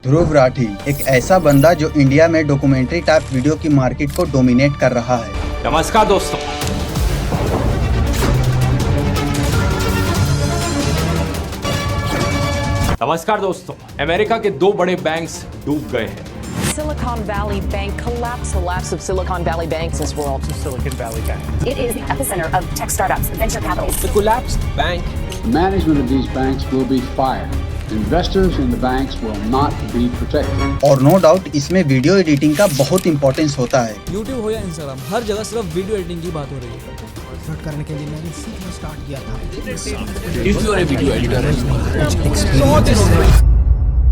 ध्रुव राठी एक ऐसा बंदा जो इंडिया में डॉक्यूमेंट्री टाइप वीडियो की मार्केट को डोमिनेट कर रहा है। नमस्कार दोस्तों, अमेरिका के दो बड़े बैंक्स डूब गए हैं। Silicon Valley Bank collapse. Collapse of Silicon Valley banks is world. Silicon Valley Bank. It is the epicenter of tech startups, venture capitalists. The collapsed bank. The management of these banks will be fired. Investors in the banks will not be protected. और no doubt इसमें video editing का बहुत importance होता है। YouTube हो या Instagram, हर जगह सिर्फ वीडियो एडिटिंग की बात हो रही है। शॉर्ट करने के लिए मैंने सीखना स्टार्ट किया था। If you are a video editor,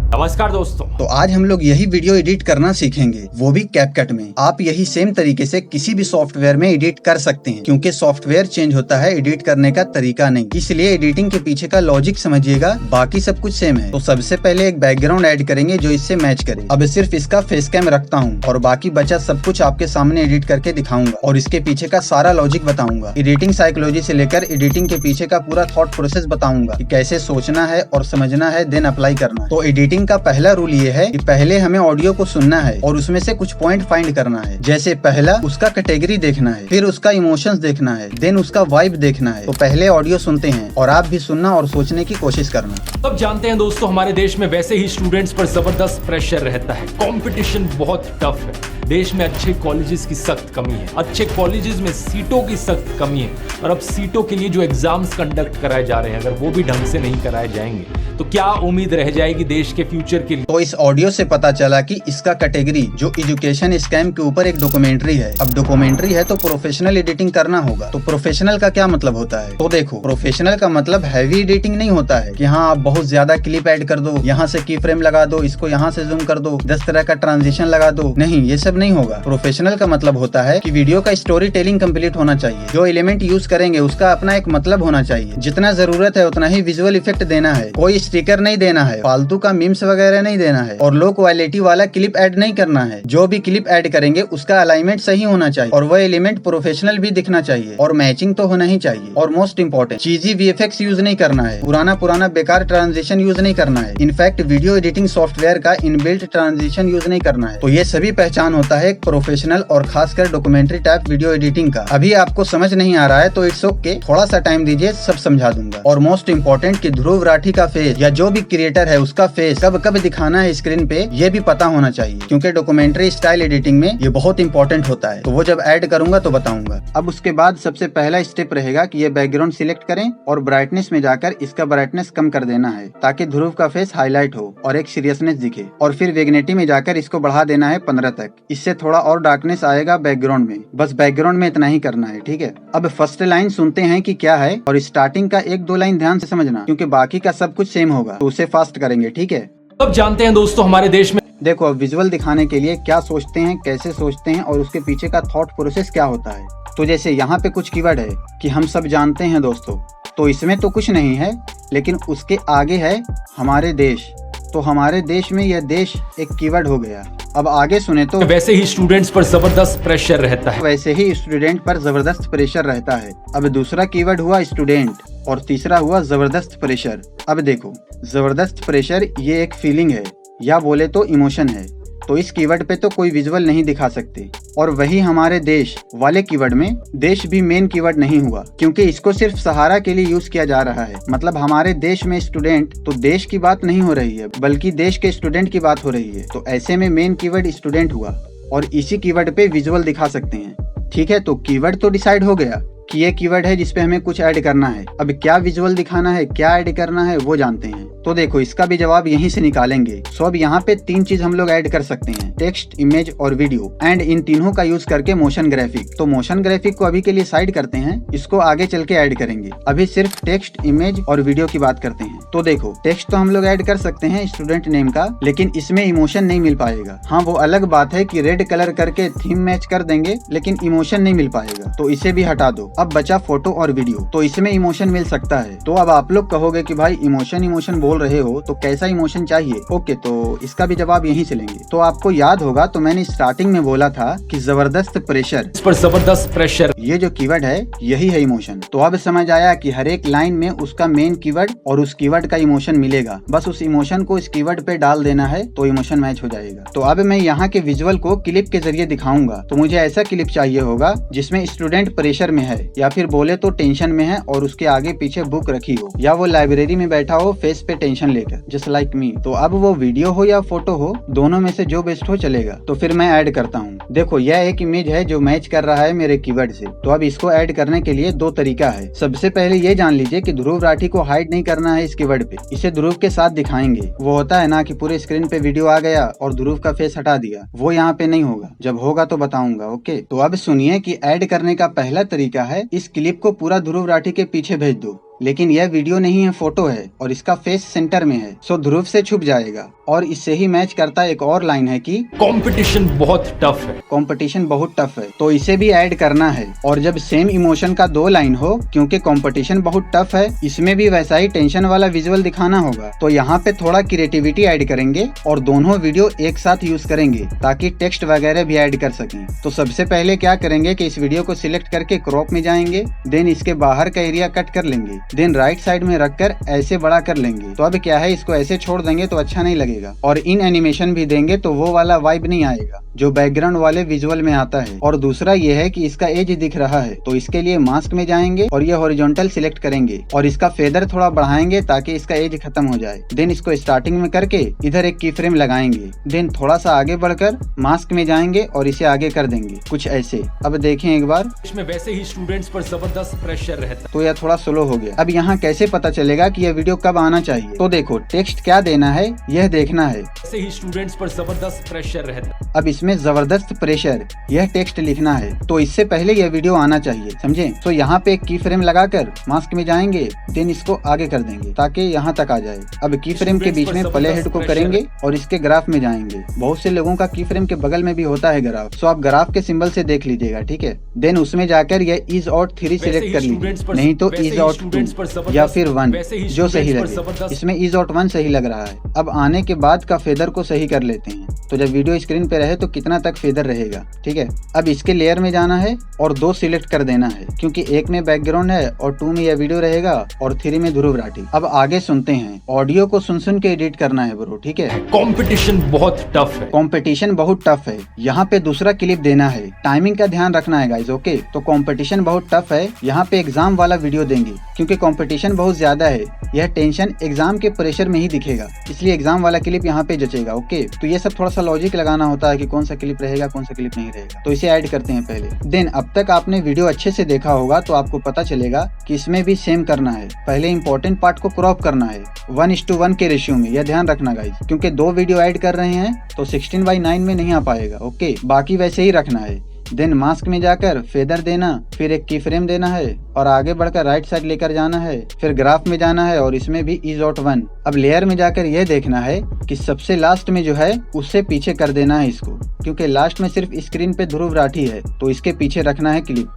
नमस्कार दोस्तों, तो आज हम लोग यही वीडियो एडिट करना सीखेंगे, वो भी कैपकट में। आप यही सेम तरीके से किसी भी सॉफ्टवेयर में एडिट कर सकते हैं, क्योंकि सॉफ्टवेयर चेंज होता है, एडिट करने का तरीका नहीं। इसलिए एडिटिंग के पीछे का लॉजिक समझिएगा, बाकी सब कुछ सेम है। तो सबसे पहले एक बैकग्राउंड ऐड करेंगे जो इससे मैच करे। अब सिर्फ इसका फेस कैम रखता हूँ और बाकी बचा सब कुछ आपके सामने एडिट करके दिखाऊंगा और इसके पीछे का सारा लॉजिक बताऊंगा। एडिटिंग साइकोलॉजी से लेकर एडिटिंग के पीछे का पूरा थॉट प्रोसेस बताऊंगा कि कैसे सोचना है और समझना है, देन अप्लाई करना। तो एडिटिंग का पहला रूल ये है कि पहले हमें ऑडियो को सुनना है और उसमें से कुछ पॉइंट फाइंड करना है। जैसे पहला उसका कैटेगरी देखना है, फिर उसका इमोशंस देखना है, देन उसका वाइब देखना है। तो पहले ऑडियो सुनते हैं और आप भी सुनना और सोचने की कोशिश करना। अब जानते हैं दोस्तों, हमारे देश में वैसे ही स्टूडेंट्स पर जबरदस्त प्रेशर रहता है। कंपटीशन बहुत टफ है। देश में अच्छे कॉलेजेस की सख्त कमी है, अच्छे कॉलेजेस में सीटों की सख्त कमी है और अब सीटों के लिए जो एग्जाम्स कंडक्ट कराए जा रहे हैं, अगर वो भी ढंग से नहीं कराए जाएंगे तो क्या उम्मीद रह जाएगी देश के फ्यूचर के लिए। तो इस ऑडियो से पता चला कि इसका कैटेगरी जो एजुकेशन स्कैम के ऊपर एक डॉक्यूमेंट्री है। अब डॉक्यूमेंट्री है तो प्रोफेशनल एडिटिंग करना होगा। तो प्रोफेशनल का क्या मतलब होता है? तो देखो, प्रोफेशनल का मतलब हैवी एडिटिंग नहीं होता है कि हाँ आप बहुत ज्यादा क्लिप ऐड कर दो, यहाँ से की फ्रेम लगा दो, इसको यहाँ से जूम कर दो, 10 तरह का ट्रांजिशन लगा दो। नहीं, ये सब नहीं होगा। प्रोफेशनल का मतलब होता है कि वीडियो का स्टोरी टेलिंग कंप्लीट होना चाहिए। जो एलिमेंट यूज करेंगे उसका अपना एक मतलब होना चाहिए। जितना जरूरत है उतना ही विजुअल इफेक्ट देना है। कोई स्टिकर नहीं देना है, फालतू का मीम्स वगैरह नहीं देना है और लो क्वालिटी वाला क्लिप ऐड नहीं करना है। जो भी क्लिप ऐड करेंगे उसका अलाइनमेंट सही होना चाहिए और वह एलिमेंट प्रोफेशनल भी दिखना चाहिए और मैचिंग तो होना ही चाहिए। और मोस्ट इंपॉर्टेंट, चीजी वीएफएक्स यूज नहीं करना है, पुराना बेकार ट्रांजिशन यूज नहीं करना है। इनफैक्ट वीडियो एडिटिंग सॉफ्टवेयर का इनबिल्ट ट्रांजिशन यूज नहीं करना है। तो ये सभी पहचान होता है एक प्रोफेशनल और खासकर डॉक्यूमेंट्री टाइप वीडियो एडिटिंग का। अभी आपको समझ नहीं आ रहा है तो इट्स ओके, थोड़ा सा टाइम दीजिए, सब समझा दूंगा। और मोस्ट इंपॉर्टेंट कि ध्रुव राठी का फेस या जो भी क्रिएटर है उसका फेस कब कब दिखाना है स्क्रीन पे, ये भी पता होना चाहिए, क्योंकि डॉक्यूमेंट्री स्टाइल एडिटिंग में ये बहुत इंपॉर्टेंट होता है। तो वो जब ऐड करूंगा तो बताऊंगा। अब उसके बाद सबसे पहला स्टेप रहेगा कि ये बैकग्राउंड सिलेक्ट करें और ब्राइटनेस में जाकर इसका ब्राइटनेस कम कर देना है ताकि ध्रुव का फेस हाईलाइट हो और एक सीरियसनेस दिखे। और फिर वेगनेटी में जाकर इसको बढ़ा देना है 15 तक। इससे थोड़ा और डार्कनेस आएगा बैकग्राउंड में। बस बैकग्राउंड में इतना ही करना है, ठीक है। अब फर्स्ट लाइन सुनते हैं कि क्या है और स्टार्टिंग का 1-2 लाइन ध्यान से समझना, क्योंकि बाकी का सब कुछ सेम होगा। तो उसे फास्ट करेंगे, ठीक है। अब जानते हैं दोस्तों, हमारे देश में देखो, अब विजुअल दिखाने के लिए क्या सोचते हैं, कैसे सोचते हैं और उसके पीछे का थॉट प्रोसेस क्या होता है। तो जैसे यहाँ पे कुछ कीवर्ड है कि हम सब जानते हैं दोस्तों, तो इसमें तो कुछ नहीं है, लेकिन उसके आगे है हमारे देश। तो हमारे देश में यह देश एक कीवर्ड हो गया। अब आगे सुने तो वैसे ही स्टूडेंट्स पर जबरदस्त प्रेशर रहता है। वैसे ही स्टूडेंट पर जबरदस्त प्रेशर रहता है। अब दूसरा कीवर्ड हुआ स्टूडेंट और तीसरा हुआ जबरदस्त प्रेशर। अब देखो, जबरदस्त प्रेशर ये एक फीलिंग है या बोले तो इमोशन है। तो इस कीवर्ड पे तो कोई विजुअल नहीं दिखा सकते। और वही हमारे देश वाले कीवर्ड में देश भी मेन कीवर्ड नहीं हुआ, क्योंकि इसको सिर्फ सहारा के लिए यूज किया जा रहा है। मतलब हमारे देश में स्टूडेंट, तो देश की बात नहीं हो रही है बल्कि देश के स्टूडेंट की बात हो रही है। तो ऐसे में मेन कीवर्ड स्टूडेंट हुआ और इसी कीवर्ड पे विजुअल दिखा सकते हैं, ठीक है। तो कीवर्ड तो डिसाइड हो गया कि ये कीवर्ड है जिसपे हमें कुछ ऐड करना है। अब क्या विजुअल दिखाना है, क्या ऐड करना है, वो जानते हैं। तो देखो, इसका भी जवाब यहीं से निकालेंगे। सो अब यहाँ पे 3 चीज हम लोग ऐड कर सकते हैं, टेक्स्ट, इमेज और वीडियो। एंड इन तीनों का यूज करके मोशन ग्राफिक। तो मोशन ग्राफिक को अभी के लिए साइड करते हैं, इसको आगे चल के ऐड करेंगे। अभी सिर्फ टेक्स्ट, इमेज और वीडियो की बात करते हैं। तो देखो, टेक्स्ट तो हम लोग ऐड कर सकते हैं स्टूडेंट नेम का, लेकिन इसमें इमोशन नहीं मिल पाएगा। हाँ, वो अलग बात है कि रेड कलर करके थीम मैच कर देंगे, लेकिन इमोशन नहीं मिल पाएगा, तो इसे भी हटा दो। अब बचा फोटो और वीडियो, तो इसमें इमोशन मिल सकता है। तो अब आप लोग कहोगे कि भाई इमोशन बोल बोल रहे हो तो कैसा इमोशन चाहिए। ओके, तो इसका भी जवाब यहीं से लेंगे। तो आपको याद होगा तो मैंने स्टार्टिंग में बोला था कि जबरदस्त प्रेशर, इस पर जबरदस्त प्रेशर, ये जो कीवर्ड है यही है इमोशन। तो अब समझ आया कि हर एक लाइन में उसका मेन कीवर्ड और उस कीवर्ड का इमोशन मिलेगा, बस उस इमोशन को इस कीवर्ड पे डाल देना है तो इमोशन मैच हो जाएगा। तो अब मैं यहाँ के विजुअल को क्लिप के जरिए दिखाऊंगा। तो मुझे ऐसा क्लिप चाहिए होगा जिसमें स्टूडेंट प्रेशर में है या फिर बोले तो टेंशन में है और उसके आगे पीछे बुक रखी हो, या वो लाइब्रेरी में बैठा हो फेस पे टेंशन लेकर, जस्ट लाइक मी। तो अब वो वीडियो हो या फोटो हो, दोनों में से जो बेस्ट हो चलेगा। तो फिर मैं ऐड करता हूँ। देखो यह एक इमेज है जो मैच कर रहा है मेरे कीवर्ड से। तो अब इसको ऐड करने के लिए दो तरीका है। सबसे पहले ये जान लीजिए कि ध्रुव राठी को हाइड नहीं करना है इस कीवर्ड पे, इसे ध्रुव के साथ दिखाएंगे। वो होता है ना कि पूरे स्क्रीन पे वीडियो आ गया और ध्रुव का फेस हटा दिया, वो यहाँ पे नहीं होगा। जब होगा तो बताऊंगा। ओके, तो अब सुनिए कि ऐड करने का पहला तरीका है, इस क्लिप को पूरा ध्रुव राठी के पीछे भेज दो। लेकिन यह वीडियो नहीं है, फोटो है और इसका फेस सेंटर में है, सो ध्रुव से छुप जाएगा। और इससे ही मैच करता एक और लाइन है कि कंपटीशन बहुत टफ है। कंपटीशन बहुत टफ है, तो इसे भी ऐड करना है। और जब सेम इमोशन का दो लाइन हो, क्योंकि कंपटीशन बहुत टफ है, इसमें भी वैसा ही टेंशन वाला विजुअल दिखाना होगा। तो यहाँ पे थोड़ा क्रिएटिविटी ऐड करेंगे और दोनों वीडियो एक साथ यूज करेंगे ताकि टेक्स्ट वगैरह भी ऐड कर सकें। तो सबसे पहले क्या करेंगे कि इस वीडियो को सिलेक्ट करके क्रॉप में जाएंगे, देन इसके बाहर का एरिया कट कर लेंगे, देन राइट साइड में रखकर ऐसे बड़ा कर लेंगे। तो अब क्या है, इसको ऐसे छोड़ देंगे तो अच्छा नहीं लगेगा, और इन एनिमेशन भी देंगे तो वो वाला वाइब नहीं आएगा जो बैकग्राउंड वाले विजुअल में आता है। और दूसरा ये है कि इसका एज दिख रहा है, तो इसके लिए मास्क में जाएंगे और ये हॉरिजॉन्टल सिलेक्ट करेंगे और इसका फेदर थोड़ा बढ़ाएंगे ताकि इसका एज खत्म हो जाए। देन इसको स्टार्टिंग में करके इधर एक की फ्रेम लगाएंगे, देन थोड़ा सा आगे बढ़कर मास्क में जाएंगे और इसे आगे कर देंगे कुछ ऐसे। अब देखें एक बार, इसमें वैसे ही स्टूडेंट्स पर जबरदस्त प्रेशर रहता तो यह थोड़ा स्लो हो गया। अब यहाँ कैसे पता चलेगा कि यह वीडियो कब आना चाहिए? तो देखो टेक्स्ट क्या देना है यह देखना है। वैसे ही स्टूडेंट्स पर जबरदस्त प्रेशर रहता। अब इसमें जबरदस्त प्रेशर यह टेक्स्ट लिखना है, तो इससे पहले यह वीडियो आना चाहिए, समझे? तो यहाँ पे एक की फ्रेम लगाकर मास्क में जाएंगे, देन इसको आगे कर देंगे ताकि यहाँ तक आ जाए। अब की फ्रेम के बीच में प्ले हेड को करेंगे और इसके ग्राफ में जाएंगे। बहुत से लोगों का की फ्रेम के बगल में भी होता है ग्राफ, सो आप ग्राफ के सिंबल से देख लीजिएगा, ठीक है? देन उसमें जाकर यह इज आउट 3 सिलेक्ट कर लीजिए, नहीं तो इज आउट 2 या फिर 1 जो सही लगे। इसमें इज आउट 1 सही लग रहा है। अब आने के बाद का फेदर को सही कर लेते हैं, तो जब वीडियो स्क्रीन पे रहे तो कितना तक फेदर रहेगा, ठीक है? अब इसके लेयर में जाना है और 2 सिलेक्ट कर देना है, क्योंकि एक में बैकग्राउंड है और 2 में यह वीडियो रहेगा और 3 में ध्रुव राठी। अब आगे सुनते हैं, ऑडियो को सुन के एडिट करना है ब्रो, ठीक है? कंपटीशन बहुत टफ है। कंपटीशन बहुत टफ है, यहाँ पे दूसरा क्लिप देना है। टाइमिंग का ध्यान रखना है गाइस, ओके? तो कंपटीशन बहुत टफ है, यहाँ पे एग्जाम वाला वीडियो देंगे क्योंकि कंपटीशन बहुत ज्यादा है। यह टेंशन एग्जाम के प्रेशर में ही दिखेगा, इसलिए एग्जाम वाला क्लिप यहाँ पे जचेगा, ओके? तो ये सब थोड़ा सा लॉजिक लगाना होता है कि कौन सा क्लिप रहेगा कौन सा क्लिप नहीं रहेगा। तो इसे ऐड करते हैं पहले। देन अब तक आपने वीडियो अच्छे से देखा होगा तो आपको पता चलेगा कि इसमें भी सेम करना है। पहले इंपॉर्टेंट पार्ट को क्रॉप करना है 1:1 के रेशियो में, यह ध्यान रखना गाइस, क्योंकि 2 वीडियो ऐड कर रहे हैं तो 16:9 में नहीं आ पाएगा, ओके? बाकी वैसे ही रखना है। देन मास्क में जाकर फेदर देना, फिर एक की फ्रेम देना है और आगे बढ़कर राइट साइड लेकर जाना है, फिर ग्राफ में जाना है और इसमें भी इज आउट 1। अब लेयर में जाकर यह देखना है कि सबसे लास्ट में जो है उससे पीछे कर देना है इसको, क्योंकि लास्ट में सिर्फ स्क्रीन पे ध्रुव राठी है तो इसके पीछे रखना है क्लिप।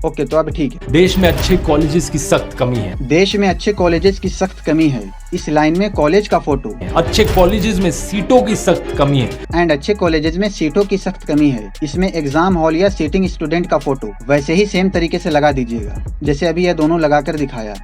ओके, तो अब ठीक है। देश में अच्छे कॉलेजेस की सख्त कमी है। देश में अच्छे कॉलेजेस की सख्त कमी है, इस लाइन में कॉलेज का फोटो। अच्छे कॉलेजेस में सीटों की सख्त कमी है। एंड अच्छे कॉलेजेस में सीटों की सख्त कमी है, इसमें एग्जाम हॉल या सीटिंग स्टूडेंट का फोटो वैसे ही सेम तरीके से लगा दीजिएगा जैसे अभी यह दोनों लगाकर दिखाया।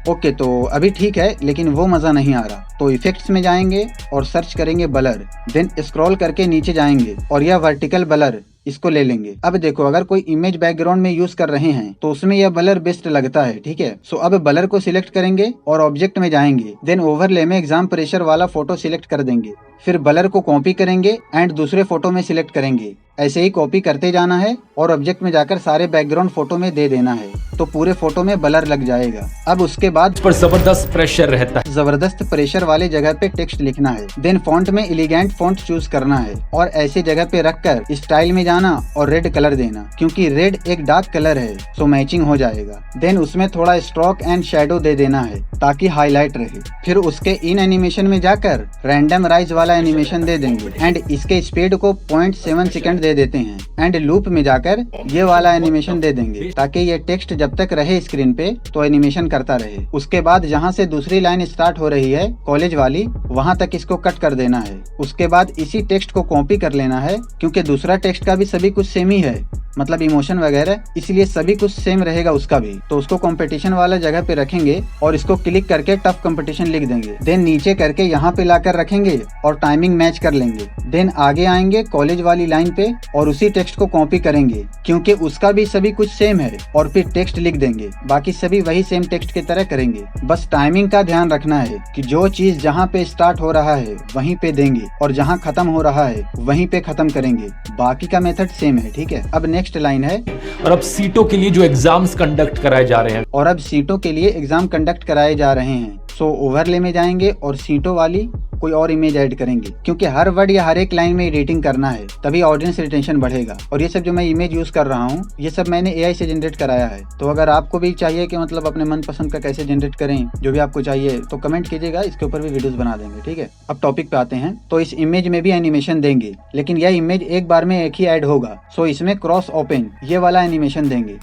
ओके, तो अभी ठीक है, लेकिन वो मजा नहीं आ रहा। तो इफेक्ट्स में जाएंगे और सर्च करेंगे ब्लर, देन स्क्रॉल करके नीचे जाएंगे और यह वर्टिकल ब्लर इसको ले लेंगे। अब देखो, अगर कोई इमेज बैकग्राउंड में यूज कर रहे हैं तो उसमें यह ब्लर बेस्ट लगता है, ठीक है? सो अब ब्लर को सिलेक्ट करेंगे और ऑब्जेक्ट में जाएंगे, देन ओवरले में एग्जाम प्रेशर वाला फोटो सिलेक्ट कर देंगे, फिर ब्लर को कॉपी करेंगे एंड दूसरे फोटो में सिलेक्ट करेंगे। ऐसे ही कॉपी करते जाना है और ऑब्जेक्ट में जाकर सारे बैकग्राउंड फोटो में दे देना है, तो पूरे फोटो में ब्लर लग जाएगा। अब उसके बाद पर जबरदस्त प्रेशर रहता है। जबरदस्त प्रेशर वाले जगह पे टेक्स्ट लिखना है, देन फॉन्ट में एलिगेंट फॉन्ट चूज करना है और ऐसे जगह पे रखकर स्टाइल में जाना और रेड कलर देना, क्योंकि रेड एक डार्क कलर है सो मैचिंग हो जाएगा। देन उसमें थोड़ा स्ट्रोक एंड शेडो दे देना है ताकि हाईलाइट रहे। फिर उसके इन एनिमेशन में जाकर रैंडम राइज वाला एनिमेशन दे देंगे एंड इसके स्पीड को 0.7 सेकंड दे दे देते हैं एंड लूप में जाकर ये वाला एनिमेशन दे देंगे ताकि ये टेक्स्ट जब तक रहे स्क्रीन पे तो एनिमेशन करता रहे। उसके बाद जहाँ से दूसरी लाइन स्टार्ट हो रही है कॉलेज वाली, वहाँ तक इसको कट कर देना है। उसके बाद इसी टेक्स्ट को कॉपी कर लेना है, क्योंकि दूसरा टेक्स्ट का भी सभी कुछ सेम ही है, मतलब इमोशन वगैरह, इसलिए सभी कुछ सेम रहेगा उसका भी। तो उसको कंपटीशन वाला जगह पे रखेंगे और इसको क्लिक करके टफ कंपटीशन लिख देंगे। देन नीचे करके यहाँ पे लाकर रखेंगे और टाइमिंग मैच कर लेंगे। देन आगे आएंगे कॉलेज वाली लाइन पे और उसी टेक्स्ट को कॉपी करेंगे, क्योंकि उसका भी सभी कुछ सेम है, और फिर टेक्स्ट लिख देंगे। बाकी सभी वही सेम टेक्स्ट की तरह करेंगे। बस टाइमिंग का ध्यान रखना है कि जो चीज जहाँ पे स्टार्ट हो रहा है वहीं पे देंगे और जहाँ खत्म हो रहा है वहीं पे खत्म करेंगे। बाकी का मेथड सेम है, ठीक है। अब नेक्स्ट लाइन है, और अब सीटों के लिए जो एग्जाम्स कंडक्ट कराए जा रहे हैं, और अब सीटों के लिए एग्जाम कंडक्ट कराए जा रहे हैं। सो ओवरले में जाएंगे और सीटों वाली कोई और इमेज ऐड करेंगे, क्योंकि हर वर्ड या हर एक लाइन में एडिटिंग करना है, तभी ऑडियंस रिटेंशन बढ़ेगा। और ये सब जो मैं इमेज यूज कर रहा हूँ ये सब मैंने एआई से जनरेट कराया है। तो अगर आपको भी चाहिए कि मतलब अपने मनपसंद का कैसे जनरेट करें, जो भी आपको चाहिए तो कमेंट कीजिएगा, इसके ऊपर भी वीडियोस बना देंगे, ठीक है। अब टॉपिक पे आते हैं। तो इस इमेज में भी एनिमेशन देंगे, लेकिन यह इमेज एक बार में एक ही ऐड होगा। सो इसमें क्रॉस ओपन ये वाला एनिमेशन देंगे।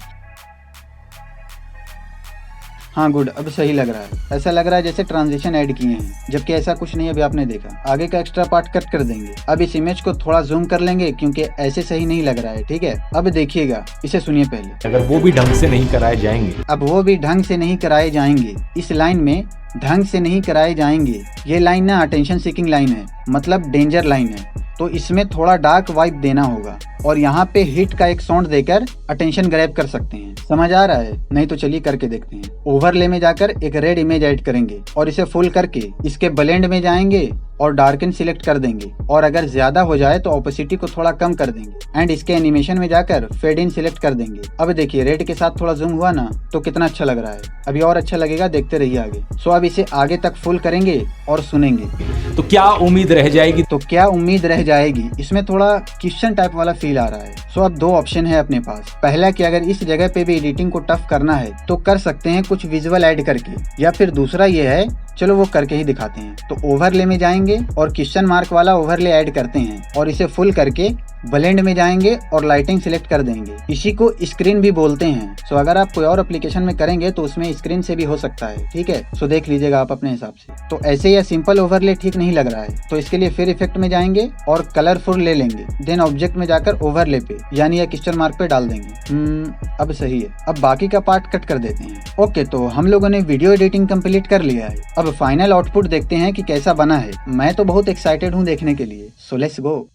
हाँ गुड, अब सही लग रहा है। ऐसा लग रहा है जैसे ट्रांजिशन ऐड किए हैं, जबकि ऐसा कुछ नहीं अभी आपने देखा। आगे का एक्स्ट्रा पार्ट कट कर देंगे। अब इस इमेज को थोड़ा जूम कर लेंगे, क्योंकि ऐसे सही नहीं लग रहा है, ठीक है। अब देखिएगा, इसे सुनिए पहले। अगर वो भी ढंग से नहीं कराए जाएंगे, अब वो भी ढंग से नहीं कराए जाएंगे। इस लाइन में ढंग से नहीं कराए जाएंगे, ये लाइन ना अटेंशन सीकिंग लाइन है, मतलब डेंजर लाइन है। तो इसमें थोड़ा डार्क वाइब देना होगा और यहाँ पे हिट का एक साउंड देकर अटेंशन ग्रैब कर सकते हैं। समझ आ रहा है? नहीं तो चलिए करके देखते हैं। ओवरले में जाकर एक रेड इमेज ऐड करेंगे और इसे फुल करके इसके ब्लेंड में जाएंगे और डार्कन सिलेक्ट कर देंगे, और अगर ज्यादा हो जाए तो ऑपोसिटी को थोड़ा कम कर देंगे एंड इसके एनिमेशन में जाकर फेड इन सिलेक्ट कर देंगे। अब देखिए रेड के साथ थोड़ा जूम हुआ ना, तो कितना अच्छा लग रहा है। अभी और अच्छा लगेगा, देखते रहिए आगे। सो अब इसे आगे तक फुल करेंगे और सुनेंगे। तो क्या उम्मीद रह जाएगी? तो क्या उम्मीद रह जाएगी, इसमें थोड़ा क्वेश्चन टाइप वाला फील आ रहा है। सो अब दो ऑप्शन है अपने पास। पहला कि अगर इस जगह पे भी एडिटिंग को टफ करना है तो कर सकते हैं कुछ विजुअल ऐड करके, या फिर दूसरा ये है, चलो वो करके ही दिखाते हैं। तो ओवरले में जाएंगे और क्वेश्चन मार्क वाला ओवरले ऐड करते हैं और इसे फुल करके ब्लेंड में जाएंगे और लाइटिंग सिलेक्ट कर देंगे। इसी को स्क्रीन भी बोलते हैं। सो अगर आप कोई और एप्लीकेशन में करेंगे तो उसमें स्क्रीन से भी हो सकता है, ठीक है। सो देख लीजिएगा आप अपने हिसाब से। तो ऐसे या सिंपल ओवरले ठीक नहीं लग रहा है, तो इसके लिए फिर इफेक्ट में जाएंगे और कलरफुल ले लेंगे। देन ऑब्जेक्ट में जाकर ओवरले पे यानी या क्वेश्चन मार्क पे डाल देंगे। अब सही है। अब बाकी का पार्ट कट कर देते हैं। ओके, तो हम लोगों ने वीडियो एडिटिंग कंप्लीट कर लिया है। अब फाइनल आउटपुट देखते हैं कि कैसा बना है। मैं तो बहुत एक्साइटेड हूँ देखने के लिए। So let's go.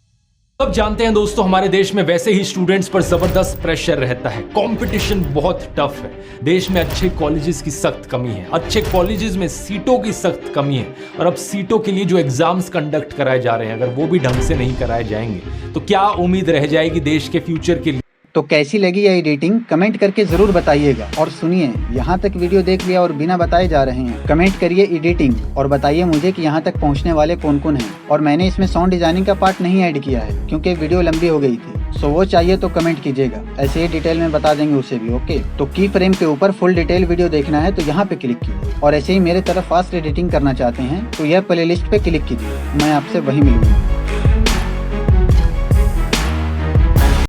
अब जानते हैं दोस्तों, हमारे देश में वैसे ही स्टूडेंट्स पर जबरदस्त प्रेशर रहता है। कंपटीशन बहुत टफ है। देश में अच्छे कॉलेजेस की सख्त कमी है, अच्छे कॉलेजेस में सीटों की सख्त कमी है, और अब सीटों के लिए जो एग्जाम्स कंडक्ट कराए जा रहे हैं, अगर वो भी ढंग से नहीं कराए जाएंगे तो क्या उम्मीद रह जाएगी देश के फ्यूचर के लिए? तो कैसी लगी यह एडिटिंग कमेंट करके जरूर बताइएगा। और सुनिए, यहाँ तक वीडियो देख लिया और बिना बताए जा रहे हैं, कमेंट करिए एडिटिंग और बताइए मुझे कि यहाँ तक पहुँचने वाले कौन कौन हैं। और मैंने इसमें साउंड डिजाइनिंग का पार्ट नहीं ऐड किया है, क्योंकि वीडियो लंबी हो गई थी। सो वो चाहिए तो कमेंट कीजिएगा, ऐसे ही डिटेल में बता देंगे उसे भी। ओके, तो की फ्रेम के ऊपर फुल डिटेल वीडियो देखना है तो यहाँ पे क्लिक कीजिए, और ऐसे ही मेरे तरफ फास्ट एडिटिंग करना चाहते हैं तो यह प्लेलिस्ट पे क्लिक कीजिए। मैं आपसे वही मिलूंगा।